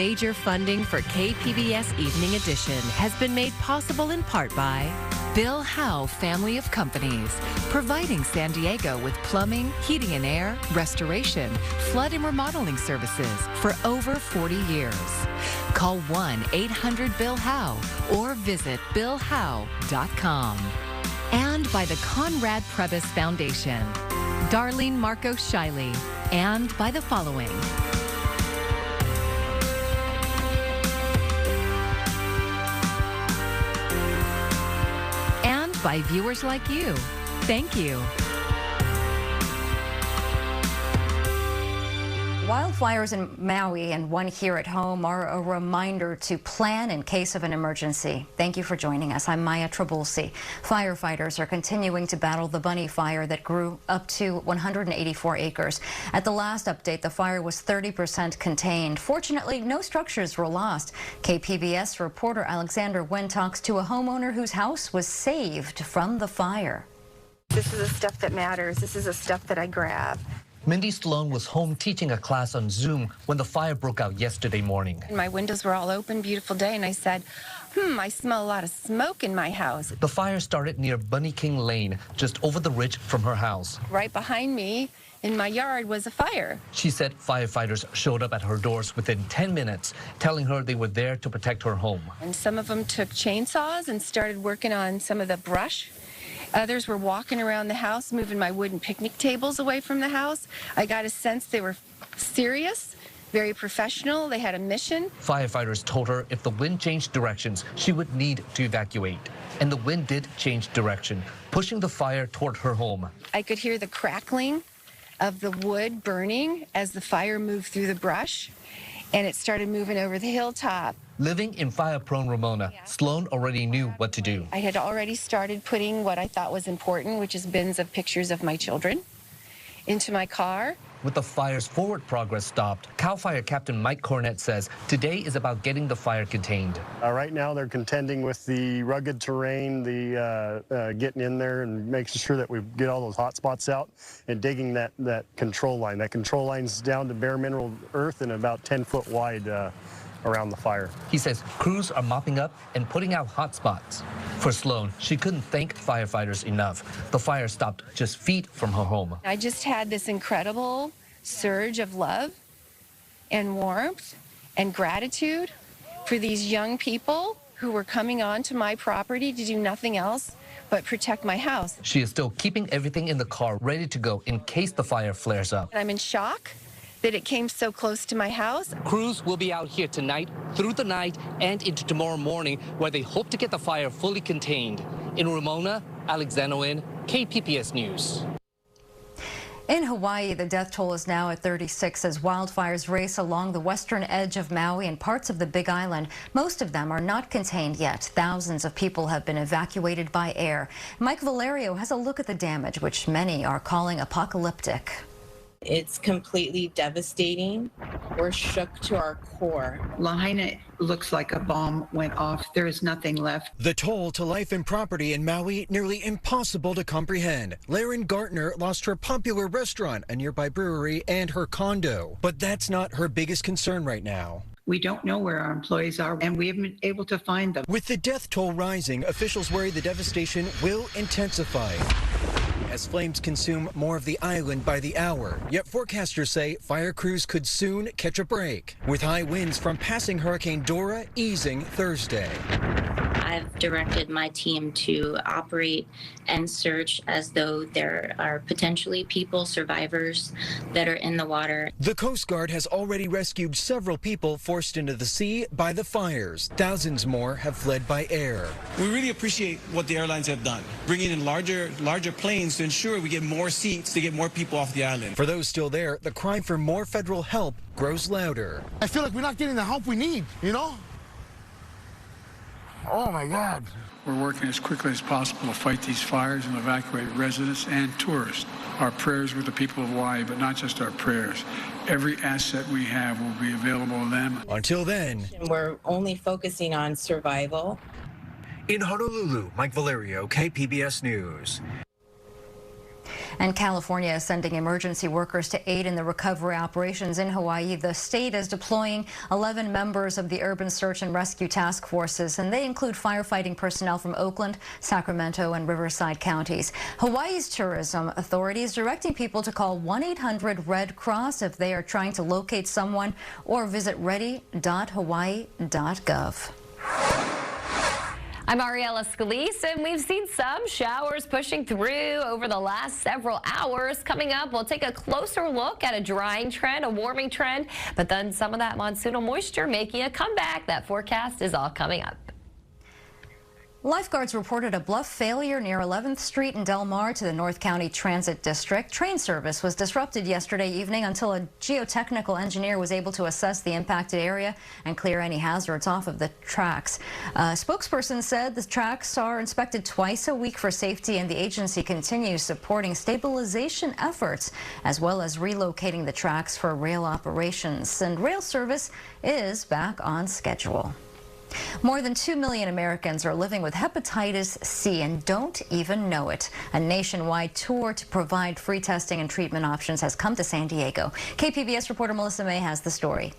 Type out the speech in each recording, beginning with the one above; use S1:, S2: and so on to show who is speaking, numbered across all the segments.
S1: Major funding for KPBS Evening Edition has been made possible in part by Bill Howe Family of Companies, providing San Diego with plumbing, heating and air, restoration, flood and remodeling services for over 40 years. Call 1-800-BILL-HOWE or visit billhowe.com. And by the Conrad Prebys Foundation, Darlene Marcos Shiley, and by the following. And by viewers like you. Thank you.
S2: Wildfires in Maui and one here at home are a reminder to plan in case of an emergency. Thank you for joining us. I'm Maya Trabulsi. Firefighters are continuing to battle the Bunny fire that grew up to 184 acres. At the last update, the fire was 30% contained. Fortunately, no structures were lost. KPBS reporter Alexander Wen talks to a homeowner whose house was saved from the fire.
S3: This is the stuff that matters. This is the stuff that I grab.
S4: Mindy Sloan was home teaching a class on Zoom when the fire broke out yesterday morning.
S3: My windows were all open, beautiful day, and I said, I smell a lot of smoke in my house.
S4: The fire started near Bunny King Lane, just over the ridge from her house.
S3: Right behind me in my yard was a fire.
S4: She said firefighters showed up at her doors within 10 minutes, telling her they were there to protect her home.
S3: And some of them took chainsaws and started working on some of the brush. Others were walking around the house, moving my wooden picnic tables away from the house. I got a sense they were serious, very professional. They had a mission.
S4: Firefighters told her if the wind changed directions, she would need to evacuate. And the wind did change direction, pushing the fire toward her home.
S3: I could hear the crackling of the wood burning as the fire moved through the brush, and it started moving over the hilltop.
S4: Living in fire-prone Ramona, Sloan already knew what to do.
S3: I had already started putting what I thought was important, which is bins of pictures of my children, into my car.
S4: With the fire's forward progress stopped, CAL FIRE Captain Mike Cornett says today is about getting the fire contained.
S5: Right now they're contending with the rugged terrain, the getting in there and making sure that we get all those hot spots out and digging that control line. That control line's down to bare mineral earth and about 10 foot wide around the fire.
S4: He says crews are mopping up and putting out hot spots. For Sloan, she couldn't thank firefighters enough. The fire stopped just feet from her home.
S3: I just had this incredible surge of love and warmth and gratitude for these young people who were coming onto my property to do nothing else but protect my house.
S4: She is still keeping everything in the car ready to go in case the fire flares up.
S3: And I'm in shock that it came so close to my house.
S4: Crews will be out here tonight, through the night, and into tomorrow morning, where they hope to get the fire fully contained. In Ramona, Alexander Wen, KPBS News.
S2: In Hawaii, the death toll is now at 36 as wildfires race along the western edge of Maui and parts of the Big Island. Most of them are not contained yet. Thousands of people have been evacuated by air. Mike Valerio has a look at the damage, which many are calling apocalyptic.
S6: It's completely devastating. We're shook to our core.
S7: Lahaina looks like a bomb went off. There is nothing left.
S8: The toll to life and property in Maui nearly impossible to comprehend. Laren Gartner lost her popular restaurant, a nearby brewery, and her condo. But that's not her biggest concern right now.
S7: We don't know where our employees are, and we haven't been able to find them.
S8: With the death toll rising, officials worry the devastation will intensify as flames consume more of the island by the hour. Yet forecasters say fire crews could soon catch a break, with high winds from passing Hurricane Dora easing Thursday.
S9: I've directed my team to operate and search as though there are potentially people, survivors, that are in the water.
S8: The Coast Guard has already rescued several people forced into the sea by the fires. Thousands more have fled by air.
S10: We really appreciate what the airlines have done, bringing in larger planes to ensure we get more seats to get more people off the island.
S8: For those still there, the cry for more federal help grows louder.
S11: I feel like we're not getting the help we need, you know? Oh my God.
S12: We're working as quickly as possible to fight these fires and evacuate residents and tourists. Our prayers with the people of Hawaii, but not just our prayers. Every asset we have will be available to them.
S8: Until then,
S6: we're only focusing on survival.
S8: In Honolulu, Mike Valerio, KPBS News.
S2: And California is sending emergency workers to aid in the recovery operations in Hawaii. The state is deploying 11 members of the Urban Search and Rescue Task Forces, and they include firefighting personnel from Oakland, Sacramento, and Riverside counties. Hawaii's tourism authorities directing people to call 1-800-RED Cross if they are trying to locate someone, or visit ready.hawaii.gov.
S13: I'm Ariella Scalise, and we've seen some showers pushing through over the last several hours. Coming up, we'll take a closer look at a drying trend, a warming trend, but then some of that monsoonal moisture making a comeback. That forecast is all coming up.
S2: Lifeguards reported a bluff failure near 11th Street in Del Mar to the North County Transit District. Train service was disrupted yesterday evening until a geotechnical engineer was able to assess the impacted area and clear any hazards off of the tracks. A spokesperson said the tracks are inspected twice a week for safety, and the agency continues supporting stabilization efforts as well as relocating the tracks for rail operations. And rail service is back on schedule. More than 2 million Americans are living with hepatitis C and don't even know it. A nationwide tour to provide free testing and treatment options has come to San Diego. KPBS reporter Melissa May has the story.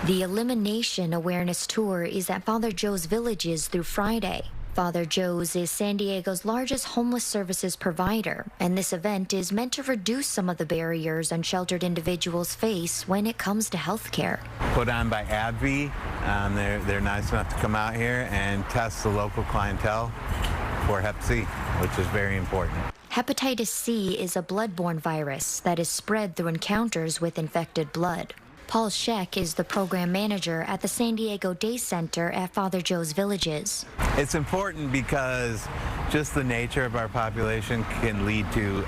S14: The Elimination Awareness Tour is at Father Joe's Villages through Friday. Father Joe's is San Diego's largest homeless services provider, and this event is meant to reduce some of the barriers unsheltered individuals face when it comes to health care.
S15: Put on by AbbVie. They're nice enough to come out here and test the local clientele for Hep C, which is very important.
S14: Hepatitis C is a bloodborne virus that is spread through encounters with infected blood. Paul Scheck is the program manager at the San Diego Day Center at Father Joe's Villages.
S15: It's important because just the nature of our population can lead to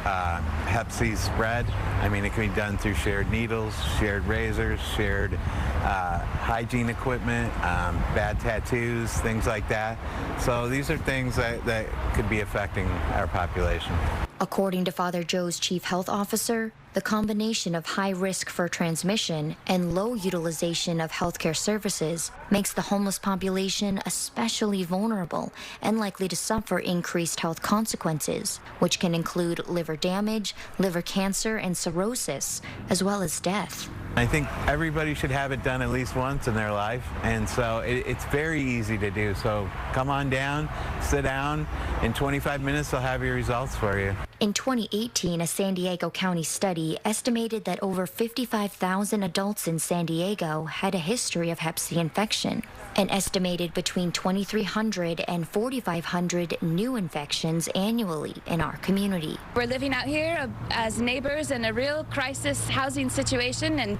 S15: Hep C spread. I mean, it can be done through shared needles, shared razors, shared hygiene equipment, bad tattoos, things like that. So these are things that could be affecting our population.
S14: According to Father Joe's chief health officer, the combination of high risk for transmission and low utilization of healthcare services makes the homeless population especially vulnerable and likely to suffer increased health consequences, which can include liver damage, liver cancer, and cirrhosis, as well as death.
S15: I think everybody should have it done at least once in their life, and so it's very easy to do. So come on down, sit down. In 25 minutes, they'll have your results for you.
S14: In 2018, a San Diego County study estimated that over 55,000 adults in San Diego had a history of Hep C infection, and estimated between 2,300 and 4,500 new infections annually in our community.
S16: We're living out here as neighbors in a real crisis housing situation, and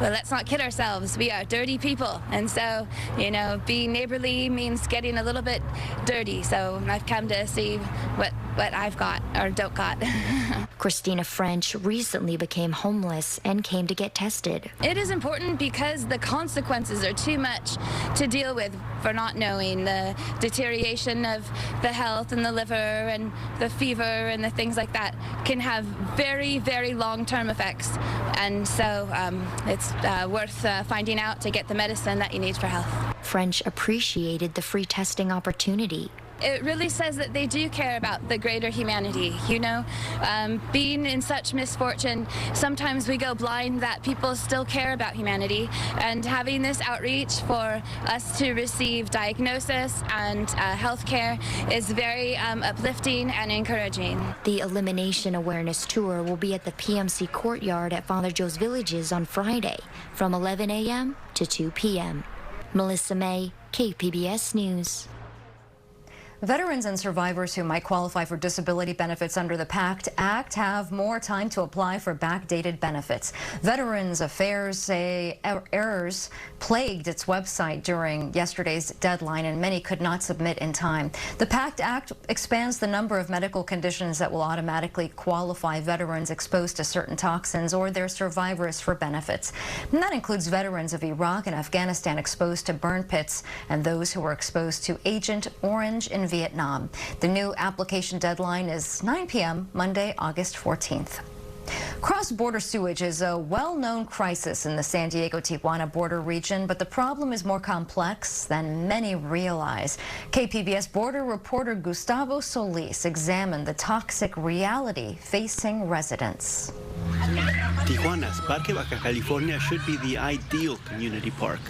S16: well, let's not kid ourselves. We are dirty people, and so, you know, being neighborly means getting a little bit dirty. So I've come to see what I've got or don't got.
S14: Christina French recently became homeless and came to get tested.
S16: It is important because the consequences are too much to deal with for not knowing. The deterioration of the health and the liver and the fever and the things like that can have very, very long-term effects. And so it's worth finding out to get the medicine that you need for health.
S14: French appreciated the free testing opportunity.
S16: It really says that they do care about the greater humanity, you know. Being in such misfortune, sometimes we go blind that people still care about humanity, and having this outreach for us to receive diagnosis and health care is very uplifting and encouraging.
S14: The Elimination Awareness Tour will be at the PMC Courtyard at Father Joe's Villages on Friday from 11 a.m. to 2 p.m. Melissa May, KPBS News.
S2: Veterans and survivors who might qualify for disability benefits under the PACT Act have more time to apply for backdated benefits. Veterans Affairs say errors plagued its website during yesterday's deadline, and many could not submit in time. The PACT Act expands the number of medical conditions that will automatically qualify veterans exposed to certain toxins or their survivors for benefits. And that includes veterans of Iraq and Afghanistan exposed to burn pits and those who were exposed to Agent Orange in Vietnam. The new application deadline is 9 p.m. Monday, August 14th. Cross-border sewage is a well-known crisis in the San Diego-Tijuana border region, but the problem is more complex than many realize. KPBS border reporter Gustavo Solis examined the toxic reality facing residents.
S17: Tijuana's Parque Baja California should be the ideal community park.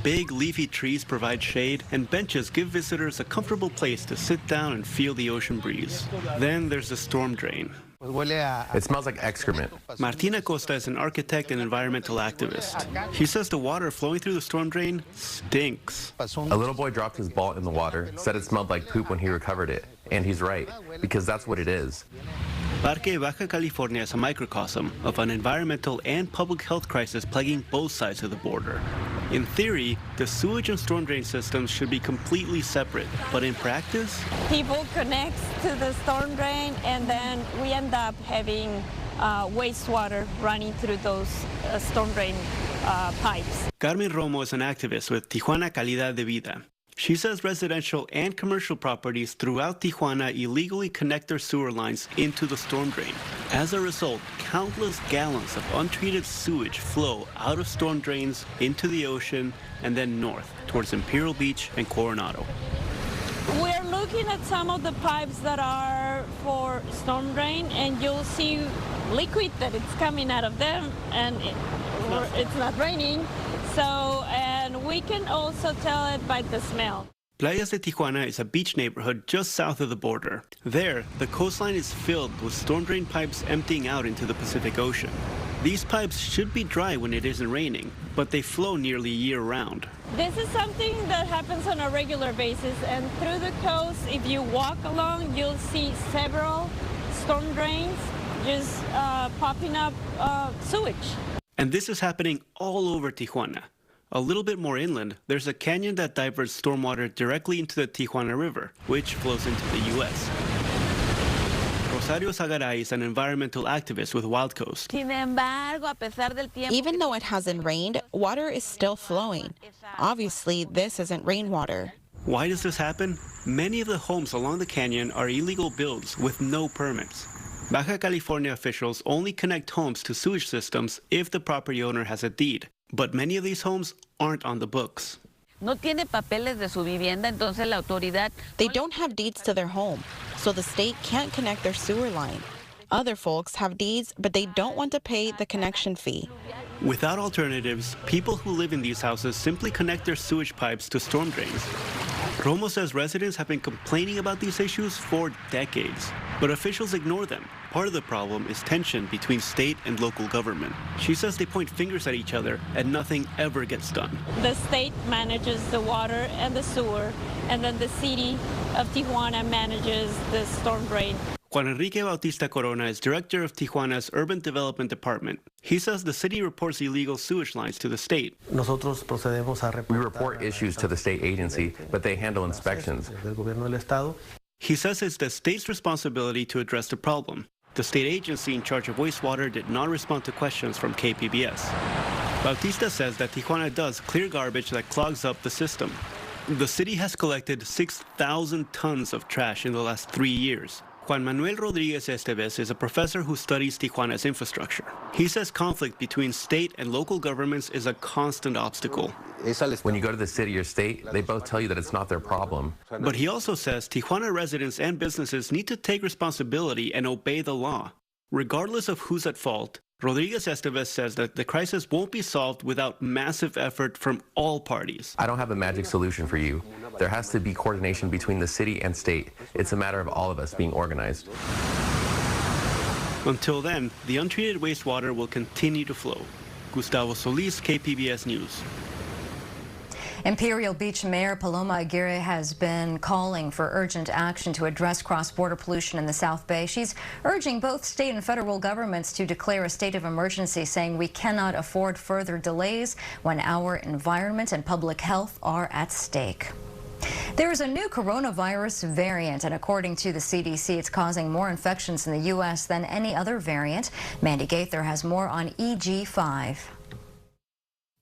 S17: Big leafy trees provide shade, and benches give visitors a comfortable place to sit down and feel the ocean breeze. Then there's the storm drain.
S18: It smells like excrement.
S17: Martina Costa is an architect and environmental activist. He says the water flowing through the storm drain stinks.
S18: A little boy dropped his ball in the water, said it smelled like poop when he recovered it. And he's right, because that's what it is.
S17: Parque Baja California is a microcosm of an environmental and public health crisis plaguing both sides of the border. In theory, the sewage and storm drain systems should be completely separate, but in practice,
S19: people connect to the storm drain, and then we end up having wastewater running through those storm drain pipes.
S17: Carmen Romo is an activist with Tijuana Calidad de Vida. She says residential and commercial properties throughout Tijuana illegally connect their sewer lines into the storm drain. As a result, countless gallons of untreated sewage flow out of storm drains into the ocean and then north towards Imperial Beach and Coronado.
S19: We're looking at some of the pipes that are for storm drain, and you'll see liquid that it's coming out of them, and it's not raining. So, and we can also tell it by the smell.
S17: Playas de Tijuana is a beach neighborhood just south of the border. There, the coastline is filled with storm drain pipes emptying out into the Pacific Ocean. These pipes should be dry when it isn't raining, but they flow nearly year-round.
S19: This is something that happens on a regular basis, and through the coast, if you walk along, you'll see several storm drains just popping up sewage.
S17: And this is happening all over Tijuana. A little bit more inland, there's a canyon that diverts stormwater directly into the Tijuana River, which flows into the U.S. Rosario Zagaray is an environmental activist with Wild Coast.
S20: Even though it hasn't rained, water is still flowing. Obviously, this isn't rainwater.
S17: Why does this happen? Many of the homes along the canyon are illegal builds with no permits. Baja California officials only connect homes to sewage systems if the property owner has a deed, but many of these homes aren't on the books.
S20: They don't have deeds to their home, so the state can't connect their sewer line. Other folks have deeds, but they don't want to pay the connection fee.
S17: Without alternatives, people who live in these houses simply connect their sewage pipes to storm drains. Romo says residents have been complaining about these issues for decades, but officials ignore them. Part of the problem is tension between state and local government. She says they point fingers at each other and nothing ever gets done.
S19: The state manages the water and the sewer, and then the city of Tijuana manages the storm drain.
S17: Juan Enrique Bautista Corona is director of Tijuana's Urban Development Department. He says the city reports illegal sewage lines to the state.
S18: We report issues to the state agency, but they handle inspections.
S17: He says it's the state's responsibility to address the problem. The state agency in charge of wastewater did not respond to questions from KPBS. Bautista says that Tijuana does clear garbage that clogs up the system. The city has collected 6,000 tons of trash in the last 3 years. Juan Manuel Rodriguez Esteves is a professor who studies Tijuana's infrastructure. He says conflict between state and local governments is a constant obstacle.
S18: When you go to the city or state, they both tell you that it's not their problem.
S17: But he also says Tijuana residents and businesses need to take responsibility and obey the law. Regardless of who's at fault, Rodriguez Esteves says that the crisis won't be solved without massive effort from all parties.
S18: I don't have a magic solution for you. There has to be coordination between the city and state. It's a matter of all of us being organized.
S17: Until then, the untreated wastewater will continue to flow. Gustavo Solis, KPBS News.
S2: Imperial Beach Mayor Paloma Aguirre has been calling for urgent action to address cross-border pollution in the South Bay. She's urging both state and federal governments to declare a state of emergency, saying we cannot afford further delays when our environment and public health are at stake. There is a new coronavirus variant, and according to the CDC, it's causing more infections in the U.S. than any other variant. Mandy Gaither has more on EG5.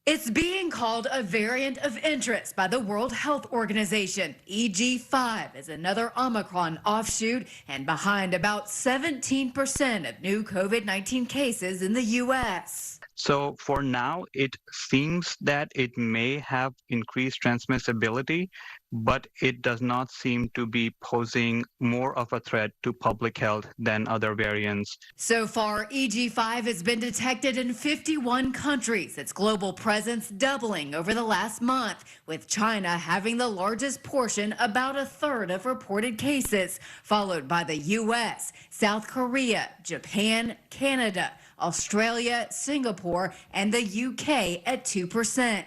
S21: It's being called a variant of interest by the World Health Organization. EG5 is another Omicron offshoot and behind about 17% of new COVID-19 cases in the U.S.
S22: So for now, it seems that it may have increased transmissibility, but it does not seem to be posing more of a threat to public health than other variants.
S21: So far, EG5 has been detected in 51 countries, its global presence doubling over the last month, with China having the largest portion, about a third of reported cases, followed by the U.S., South Korea, Japan, Canada, Australia, Singapore, and the UK at 2%.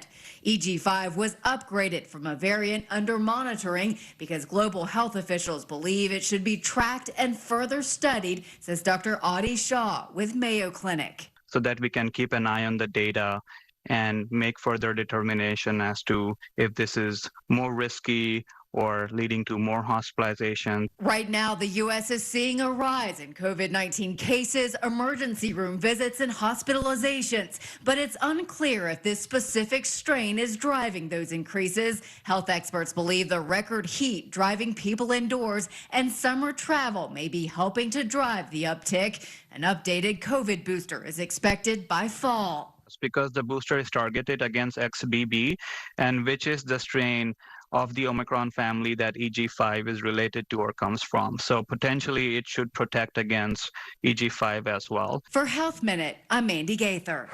S21: EG5 was upgraded from a variant under monitoring because global health officials believe it should be tracked and further studied, says Dr. Audie Shaw with Mayo Clinic.
S22: So that we can keep an eye on the data and make further determination as to if this is more risky or leading to more hospitalization.
S21: Right now, the U.S. is seeing a rise in COVID-19 cases, emergency room visits, and hospitalizations. But it's unclear if this specific strain is driving those increases. Health experts believe the record heat driving people indoors and summer travel may be helping to drive the uptick. An updated COVID booster is expected by fall.
S22: It's because the booster is targeted against XBB, and which is the strain of the Omicron family that EG5 is related to or comes from. So potentially it should protect against EG5 as well.
S21: For Health Minute, I'm Mandy Gaither.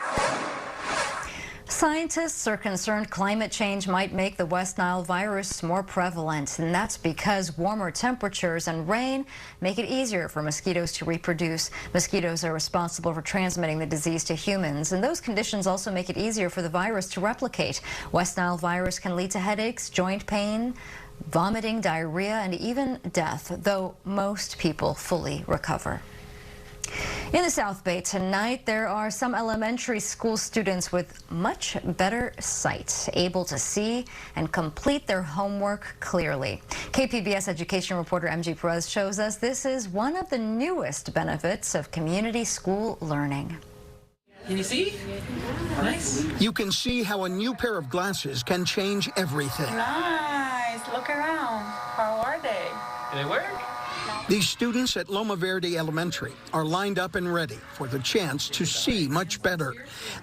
S2: Scientists are concerned climate change might make the West Nile virus more prevalent, and that's because warmer temperatures and rain make it easier for mosquitoes to reproduce. Mosquitoes are responsible for transmitting the disease to humans, and those conditions also make it easier for the virus to replicate. West Nile virus can lead to headaches, joint pain, vomiting, diarrhea, and even death, though most people fully recover. In the South Bay tonight, there are some elementary school students with much better sight, able to see and complete their homework clearly. KPBS education reporter MG Perez shows us this is one of the newest benefits of community school learning.
S23: Can you see? Nice. You can see how a new pair of glasses can change everything.
S24: Nice. Look around. How are they?
S23: Do they work? These students at Loma Verde Elementary are lined up and ready for the chance to see much better.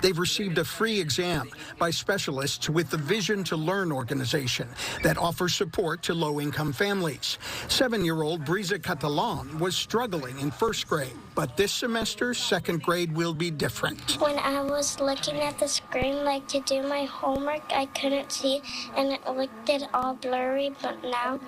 S23: They've received a free exam by specialists with the Vision to Learn organization that offers support to low-income families. 7-year-old Brisa Catalan was struggling in first grade, but this semester, second grade will be different.
S25: When I was looking at the screen, like to do my homework, I couldn't see, and it looked all blurry, but now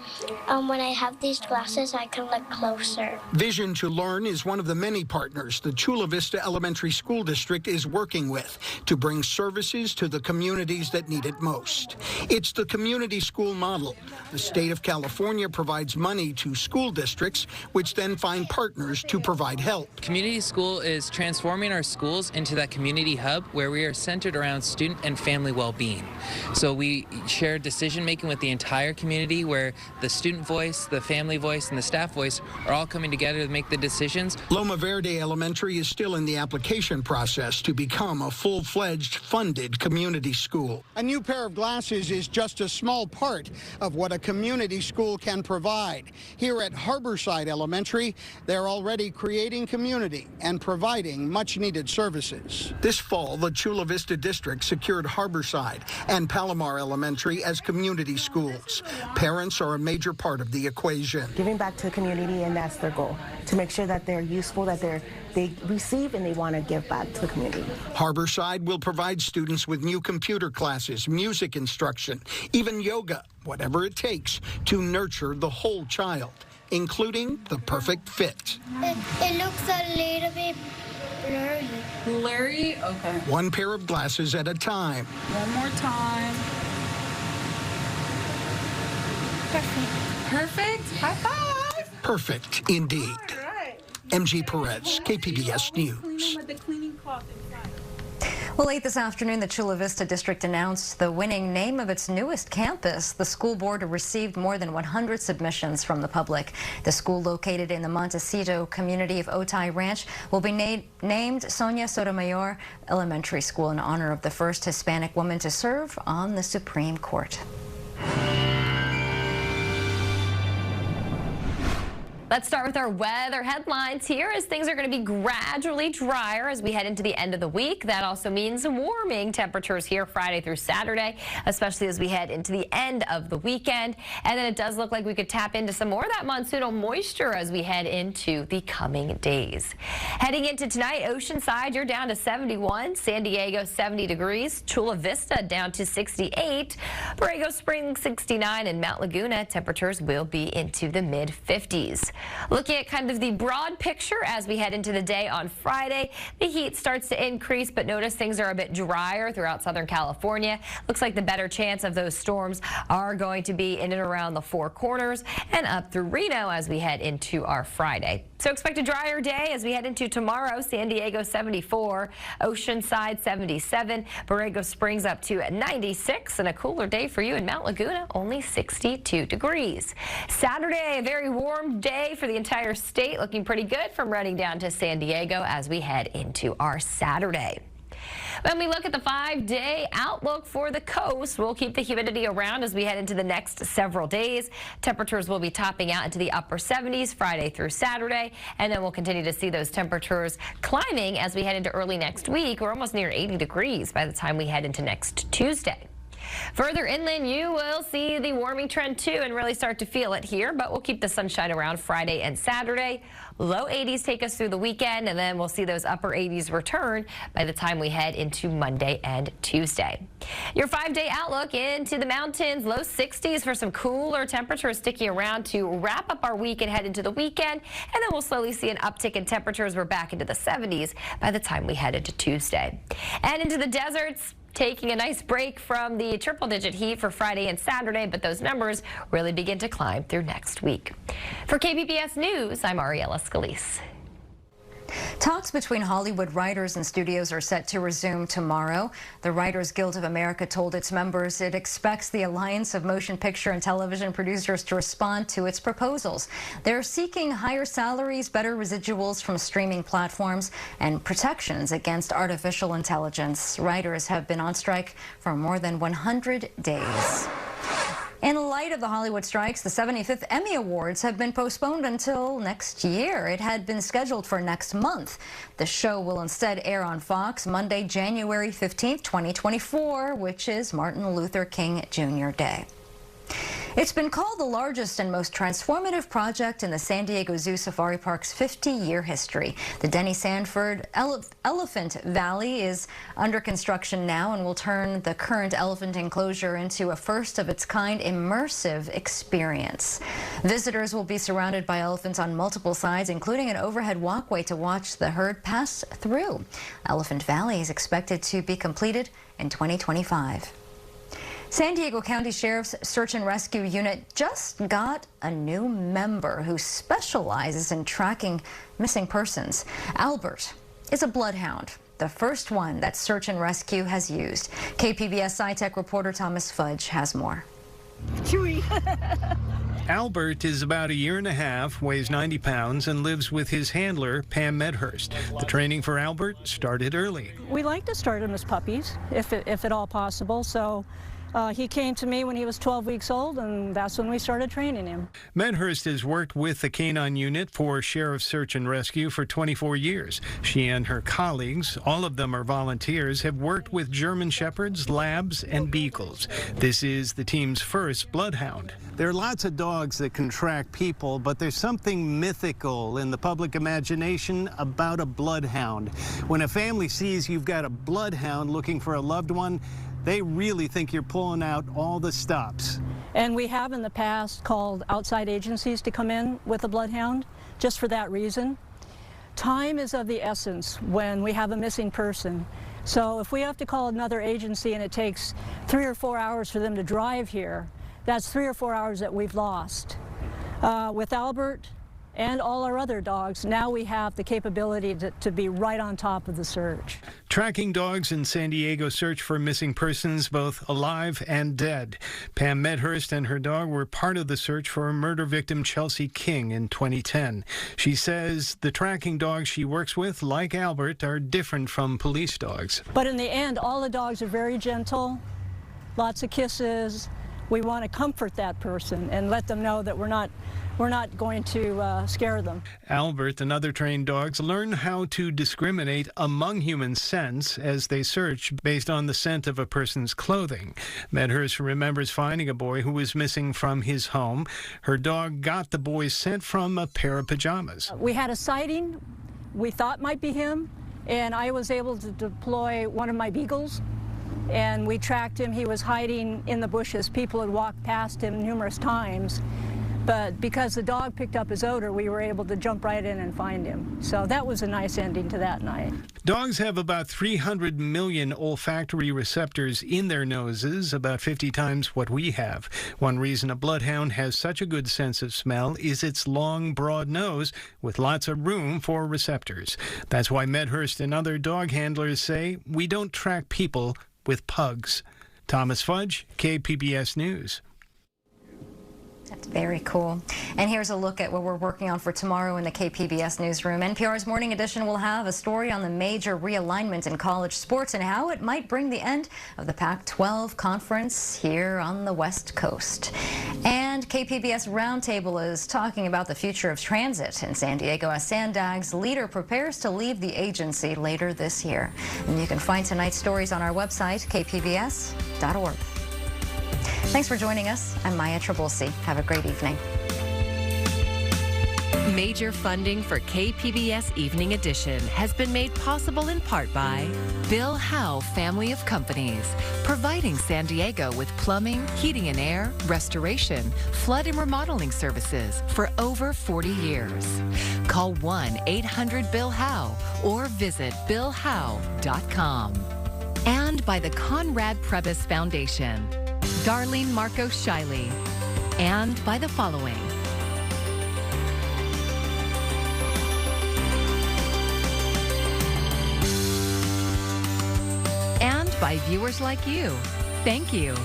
S25: when I have these glasses, I can look closer.
S23: Vision to Learn is one of the many partners the Chula Vista Elementary School District is working with to bring services to the communities that need it most. It's the community school model. The state of California provides money to school districts, which then find partners to provide help.
S26: Community school is transforming our schools into that community hub where we are centered around student and family well-being. So we share decision-making with the entire community where the student voice, the family voice, and the staff voice are all coming together to make the decisions.
S23: Loma Verde Elementary is still in the application process to become a full-fledged funded community school. A new pair of glasses is just a small part of what a community school can provide. Here at Harborside Elementary, they're already creating community and providing much-needed services. This fall, the Chula Vista District secured Harborside and Palomar Elementary as community schools. Parents are a major part of the equation.
S27: Giving back to the community, and that's their goal, to make sure that they're useful, that they receive and they want to give back to the community.
S23: Harborside will provide students with new computer classes, music instruction, even yoga, whatever it takes to nurture the whole child, including the perfect fit.
S25: It looks a little bit blurry.
S24: Blurry? Okay.
S23: One pair of glasses at a time.
S24: One more time. Perfect. Perfect? High five.
S23: Perfect indeed. MG Perez, KPBS News.
S2: Well, late this afternoon, the Chula Vista District announced the winning name of its newest campus. The school board received more than 100 submissions from the public. The school, located in the Montecito community of Otay Ranch, will be named Sonia Sotomayor Elementary School in honor of the first Hispanic woman to serve on the Supreme Court.
S13: Let's start with our weather headlines here, as things are going to be gradually drier as we head into the end of the week. That also means warming temperatures here Friday through Saturday, especially as we head into the end of the weekend. And then it does look like we could tap into some more of that monsoonal moisture as we head into the coming days. Heading into tonight, Oceanside, you're down to 71, San Diego 70 degrees, Chula Vista down to 68, Borrego Springs 69, and Mount Laguna temperatures will be into the mid-50s. Looking at kind of the broad picture as we head into the day on Friday, the heat starts to increase, but notice things are a bit drier throughout Southern California. Looks like the better chance of those storms are going to be in and around the Four Corners and up through Reno as we head into our Friday. So expect a drier day as we head into tomorrow. San Diego 74, Oceanside 77, Borrego Springs up to 96, and a cooler day for you in Mount Laguna, only 62 degrees. Saturday, a very warm day for the entire state, looking pretty good from Redding down to San Diego as we head into our Saturday. When we look at the 5-day outlook for the coast, we'll keep the humidity around as we head into the next several days. Temperatures will be topping out into the upper 70s Friday through Saturday, and then we'll continue to see those temperatures climbing as we head into early next week. We're almost near 80 degrees by the time we head into next Tuesday. Further inland, you will see the warming trend too and really start to feel it here, but we'll keep the sunshine around Friday and Saturday. Low 80s take us through the weekend, and then we'll see those upper 80s return by the time we head into Monday and Tuesday. Your 5-day outlook into the mountains, low 60s for some cooler temperatures sticking around to wrap up our week and head into the weekend, and then we'll slowly see an uptick in temperatures. We're back into the 70s by the time we head into Tuesday. And into the deserts, taking a nice break from the triple-digit heat for Friday and Saturday, but those numbers really begin to climb through next week. For KPBS News, I'm Ariella Scalise.
S2: Talks between Hollywood writers and studios are set to resume tomorrow. The Writers Guild of America told its members it expects the Alliance of Motion Picture and Television Producers to respond to its proposals. They're seeking higher salaries, better residuals from streaming platforms, and protections against artificial intelligence. Writers have been on strike for more than 100 days. In light of the Hollywood strikes, the 75th Emmy Awards have been postponed until next year. It had been scheduled for next month. The show will instead air on Fox Monday, January 15th, 2024, which is Martin Luther King Jr. Day. It's been called the largest and most transformative project in the San Diego Zoo Safari Park's 50-year history. The Denny Sanford Elephant Valley is under construction now and will turn the current elephant enclosure into a first-of-its-kind immersive experience. Visitors will be surrounded by elephants on multiple sides, including an overhead walkway to watch the herd pass through. Elephant Valley is expected to be completed in 2025. San Diego County Sheriff's Search and Rescue Unit just got a new member who specializes in tracking missing persons. Albert is a bloodhound, the first one that Search and Rescue has used. KPBS SciTech reporter Thomas Fudge has more.
S1: Chewy. Albert is about 1.5 years, weighs 90 pounds, and lives with his handler, Pam Medhurst. The training for Albert started early.
S3: We like to start him as puppies, if at all possible. So he came to me when he was 12 weeks old, and that's when we started training him.
S1: Medhurst has worked with the Canine Unit for Sheriff's Search and Rescue for 24 years. She and her colleagues, all of them are volunteers, have worked with German Shepherds, Labs, and Beagles. This is the team's first bloodhound. There are lots of dogs that can track people, but there's something mythical in the public imagination about a bloodhound. When a family sees you've got a bloodhound looking for a loved one, they really think you're pulling out all the stops.
S3: And we have in the past called outside agencies to come in with a bloodhound, just for that reason. Time is of the essence when we have a missing person. So if we have to call another agency and it takes 3 or 4 hours for them to drive here, that's 3 or 4 hours that we've lost. With Albert, and all our other dogs, now we have the capability to be right on top of the search.
S1: Tracking dogs in San Diego search for missing persons, both alive and dead. Pam Medhurst and her dog were part of the search for murder victim Chelsea King in 2010. She says the tracking dogs she works with, like Albert, are different from police dogs.
S3: But in the end, all the dogs are very gentle, lots of kisses. We want to comfort that person and let them know that we're not going to scare them.
S1: Albert and other trained dogs learn how to discriminate among human scents as they search based on the scent of a person's clothing. Medhurst remembers finding a boy who was missing from his home. Her dog got the boy's scent from a pair of pajamas.
S3: We had a sighting we thought might be him, and I was able to deploy one of my beagles, and we tracked him. He was hiding in the bushes. People had walked past him numerous times. But because the dog picked up his odor, we were able to jump right in and find him. So that was a nice ending to that night.
S1: Dogs have about 300 million olfactory receptors in their noses, about 50 times what we have. One reason a bloodhound has such a good sense of smell is its long, broad nose with lots of room for receptors. That's why Medhurst and other dog handlers say we don't track people with pugs. Thomas Fudge, KPBS News.
S2: That's very cool. And here's a look at what we're working on for tomorrow in the KPBS newsroom. NPR's Morning Edition will have a story on the major realignment in college sports and how it might bring the end of the Pac-12 conference here on the West Coast. And KPBS Roundtable is talking about the future of transit in San Diego as Sandag's leader prepares to leave the agency later this year. And you can find tonight's stories on our website, kpbs.org. Thanks for joining us. I'm Maya Trabulsi. Have a great evening.
S4: Major funding for KPBS Evening Edition has been made possible in part by Bill Howe Family of Companies, providing San Diego with plumbing, heating and air, restoration, flood and remodeling services for over 40 years. Call 1-800-BILL-HOWE or visit billhowe.com. And by the Conrad Prebys Foundation, Darlene Marco Shiley, and by the following. And by viewers like you. Thank you.